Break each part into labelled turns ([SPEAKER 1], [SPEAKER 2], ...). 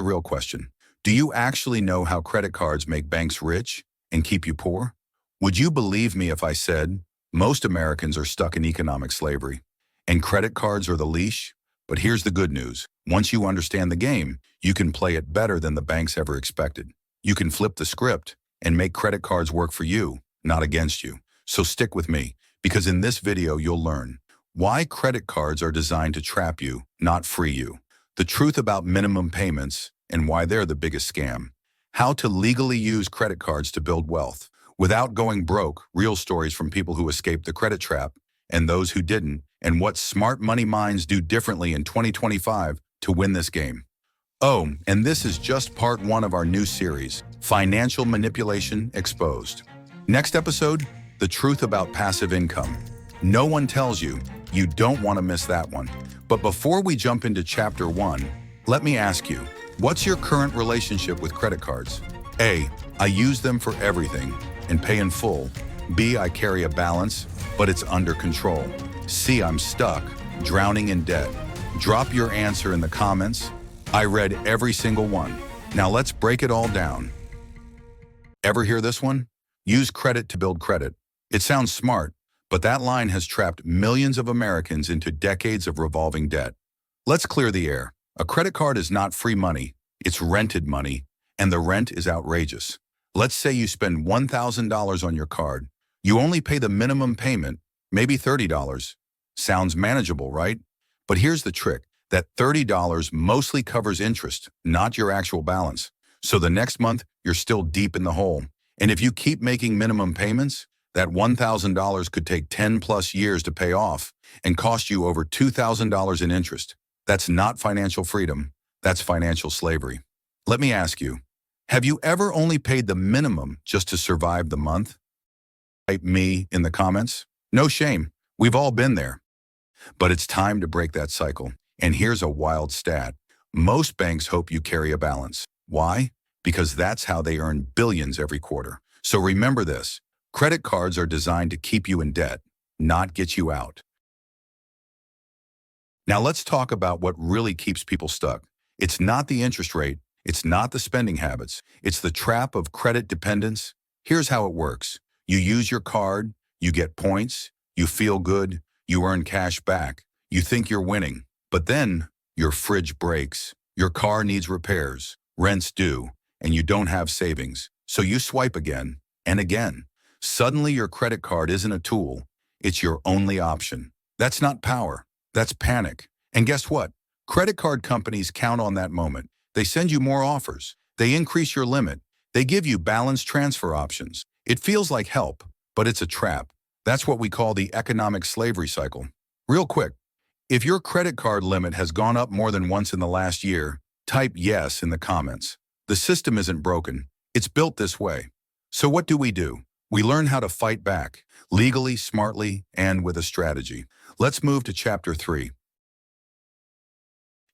[SPEAKER 1] The real question. Do you actually know how credit cards make banks rich and keep you poor? Would you believe me if I said most Americans are stuck in economic slavery and credit cards are the leash? But here's the good news. Once you understand the game, you can play it better than the banks ever expected. You can flip the script and make credit cards work for you, not against you. So stick with me, because in this video you'll learn why credit cards are designed to trap you, not free you. The truth about minimum payments and why they're the biggest scam. How to legally use credit cards to build wealth without going broke. Real stories from people who escaped the credit trap and those who didn't, and what smart money minds do differently in 2025 to win this game. Oh, and this is just part one of our new series, Financial Manipulation Exposed. Next episode, the truth about passive income. No one tells you. You don't want to miss that one. But before we jump into chapter 1, let me ask you, what's your current relationship with credit cards? A, I use them for everything and pay in full. B, I carry a balance, but it's under control. C, I'm stuck, drowning in debt. Drop your answer in the comments. I read every single one. Now let's break it all down. Ever hear this one? Use credit to build credit. It sounds smart, but that line has trapped millions of Americans into decades of revolving debt. Let's clear the air. A credit card is not free money, it's rented money, and the rent is outrageous. Let's say you spend $1,000 on your card. You only pay the minimum payment, maybe $30. Sounds manageable, right? But here's the trick. That $30 mostly covers interest, not your actual balance. So the next month, you're still deep in the hole. And if you keep making minimum payments, that $1,000 could take 10 plus years to pay off and cost you over $2,000 in interest. That's not financial freedom. That's financial slavery. Let me ask you, have you ever only paid the minimum just to survive the month? Type me in the comments. No shame. We've all been there. But it's time to break that cycle. And here's a wild stat. Most banks hope you carry a balance. Why? Because that's how they earn billions every quarter. So remember this. Credit cards are designed to keep you in debt, not get you out. Now let's talk about what really keeps people stuck. It's not the interest rate. It's not the spending habits. It's the trap of credit dependence. Here's how it works. You use your card, you get points, you feel good, you earn cash back, you think you're winning. But then your fridge breaks, your car needs repairs, rent's due, and you don't have savings. So you swipe again and again. Suddenly your credit card isn't a tool, it's your only option. That's not power, that's panic. And guess what? Credit card companies count on that moment. They send you more offers, they increase your limit, they give you balance transfer options. It feels like help, but it's a trap. That's what we call the economic slavery cycle. Real quick, if your credit card limit has gone up more than once in the last year, type yes in the comments. The system isn't broken, it's built this way. So what do? We learn how to fight back, legally, smartly, and with a strategy. Let's move to chapter 3.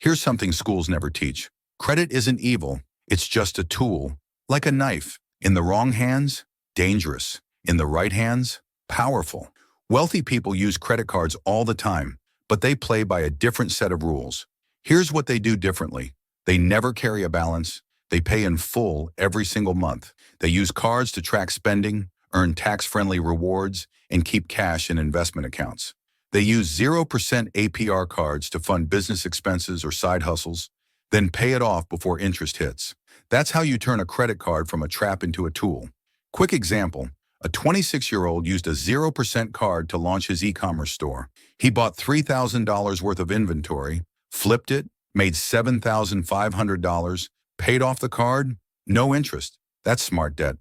[SPEAKER 1] Here's something schools never teach. Credit isn't evil, it's just a tool, like a knife. In the wrong hands, dangerous. In the right hands, powerful. Wealthy people use credit cards all the time, but they play by a different set of rules. Here's what they do differently. They never carry a balance. They pay in full every single month. They use cards to track spending, earn tax-friendly rewards, and keep cash in investment accounts. They use 0% APR cards to fund business expenses or side hustles, then pay it off before interest hits. That's how you turn a credit card from a trap into a tool. Quick example, a 26-year-old used a 0% card to launch his e-commerce store. He bought $3,000 worth of inventory, flipped it, made $7,500, paid off the card, no interest. That's smart debt.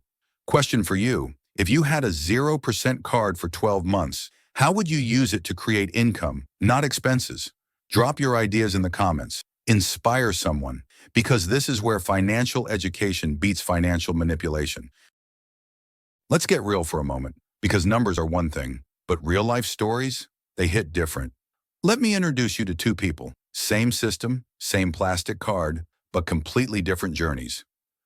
[SPEAKER 1] Question for you. If you had a 0% card for 12 months, how would you use it to create income, not expenses? Drop your ideas in the comments. Inspire someone, because this is where financial education beats financial manipulation. Let's get real for a moment, because numbers are one thing, but real-life stories, they hit different. Let me introduce you to two people. Same system, same plastic card, but completely different journeys.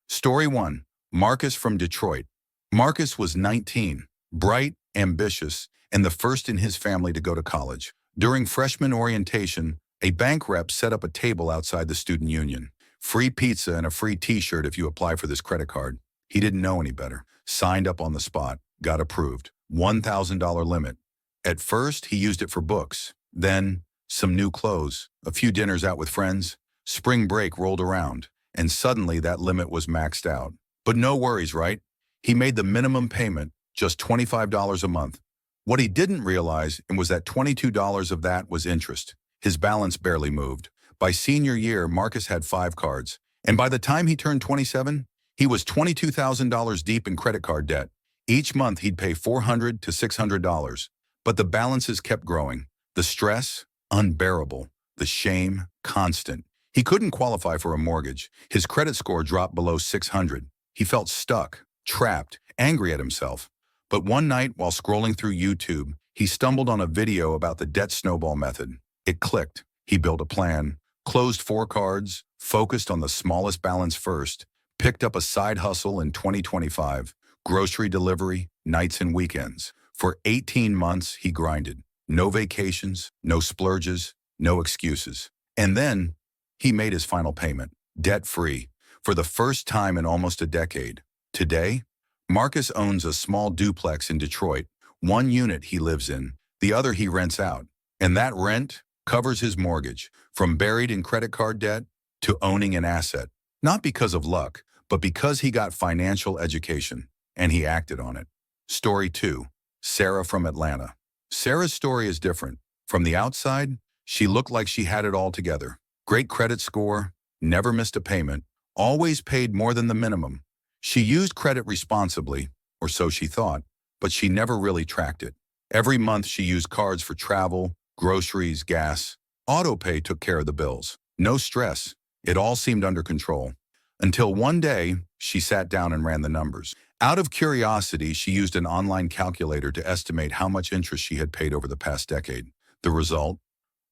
[SPEAKER 1] Story 1. Marcus from Detroit. Marcus was 19, bright, ambitious, and the first in his family to go to college. During freshman orientation, a bank rep set up a table outside the student union. free pizza and a free t-shirt if you apply for this credit card. He didn't know any better. Signed up on the spot, got approved. $1,000 limit. At first, he used it for books. Then, some new clothes, a few dinners out with friends. Spring break rolled around, and suddenly that limit was maxed out. But no worries, right? He made the minimum payment, just $25 a month. What he didn't realize was that $22 of that was interest. His balance barely moved. By senior year, Marcus had 5 cards. And by the time he turned 27, he was $22,000 deep in credit card debt. Each month, he'd pay $400 to $600. But the balances kept growing. The stress, unbearable. The shame, constant. He couldn't qualify for a mortgage. His credit score dropped below 600. He felt stuck, trapped, angry at himself. But one night, while scrolling through YouTube, he stumbled on a video about the debt snowball method. It clicked. He built a plan, closed 4 cards, focused on the smallest balance first, picked up a side hustle in 2025, grocery delivery, nights and weekends. For 18 months, he grinded. No vacations, no splurges, no excuses. And then, he made his final payment, debt-free, for the first time in almost a decade. Today, Marcus owns a small duplex in Detroit. One unit he lives in, the other he rents out. And that rent covers his mortgage, from buried in credit card debt to owning an asset. Not because of luck, but because he got financial education, and he acted on it. Story 2. Sarah from Atlanta. Sarah's story is different. From the outside, she looked like she had it all together. Great credit score, never missed a payment, always paid more than the minimum. She used credit responsibly, or so she thought, but she never really tracked it. Every month she used cards for travel, groceries, gas. AutoPay took care of the bills. No stress. It all seemed under control. Until one day, she sat down and ran the numbers. Out of curiosity, she used an online calculator to estimate how much interest she had paid over the past decade. The result?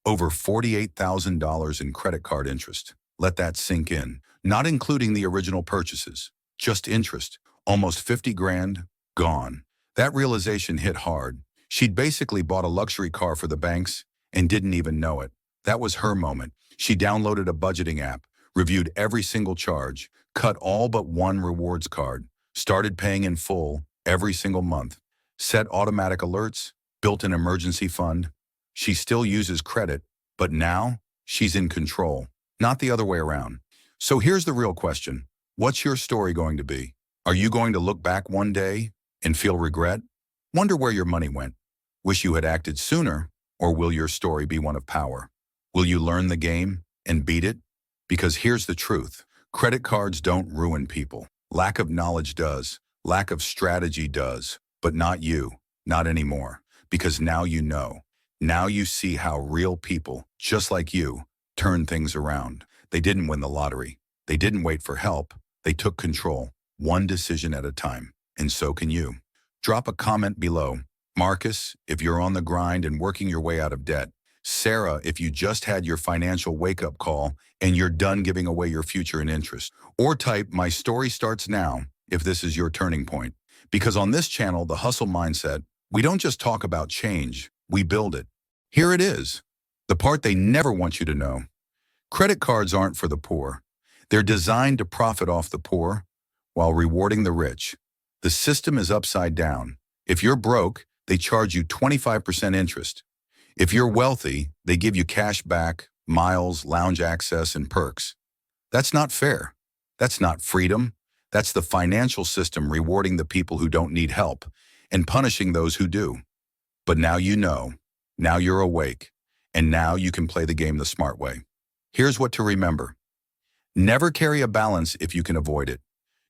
[SPEAKER 1] Over $48,000 in credit card interest. Let that sink in. Not including the original purchases. Just interest. Almost 50 grand, gone. That realization hit hard. She'd basically bought a luxury car for the banks and didn't even know it. That was her moment. She downloaded a budgeting app, reviewed every single charge, cut all but one rewards card, started paying in full every single month, set automatic alerts, built an emergency fund. She still uses credit, but now she's in control, not the other way around. So here's the real question. What's your story going to be? Are you going to look back one day and feel regret? Wonder where your money went? Wish you had acted sooner? Or will your story be one of power? Will you learn the game and beat it? Because here's the truth. Credit cards don't ruin people. Lack of knowledge does. Lack of strategy does. But not you. Not anymore. Because now you know. Now you see how real people, just like you, turn things around. They didn't win the lottery. They didn't wait for help. They took control, one decision at a time. And so can you. Drop a comment below. Marcus, if you're on the grind and working your way out of debt. Sarah, if you just had your financial wake-up call and you're done giving away your future in interest. Or type, my story starts now, if this is your turning point. Because on this channel, The Hustle Mindset, we don't just talk about change, we build it. Here it is, the part they never want you to know. Credit cards aren't for the poor. They're designed to profit off the poor while rewarding the rich. The system is upside down. If you're broke, they charge you 25% interest. If you're wealthy, they give you cash back, miles, lounge access, and perks. That's not fair. That's not freedom. That's the financial system rewarding the people who don't need help and punishing those who do. But now you know. Now you're awake. And now you can play the game the smart way. Here's what to remember. Never carry a balance if you can avoid it.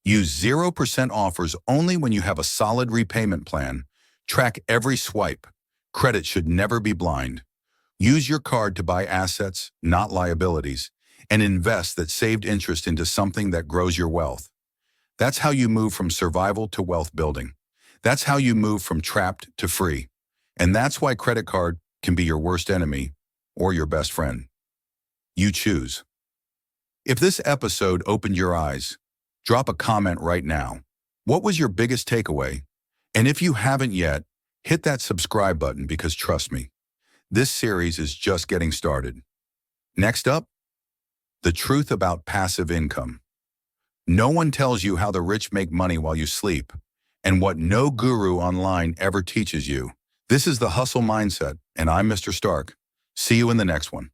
[SPEAKER 1] Use 0% offers only when you have a solid repayment plan. Track every swipe. Credit should never be blind. Use your card to buy assets, not liabilities, and invest that saved interest into something that grows your wealth. That's how you move from survival to wealth building. That's how you move from trapped to free. And that's why credit card can be your worst enemy or your best friend. You choose. If this episode opened your eyes, drop a comment right now. What was your biggest takeaway? And if you haven't yet, hit that subscribe button because trust me, this series is just getting started. Next up, The truth about passive income. No one tells you how the rich make money while you sleep, and what no guru online ever teaches you. This is the Hustle Mindset, and I'm Mr. Stark. See you in the next one.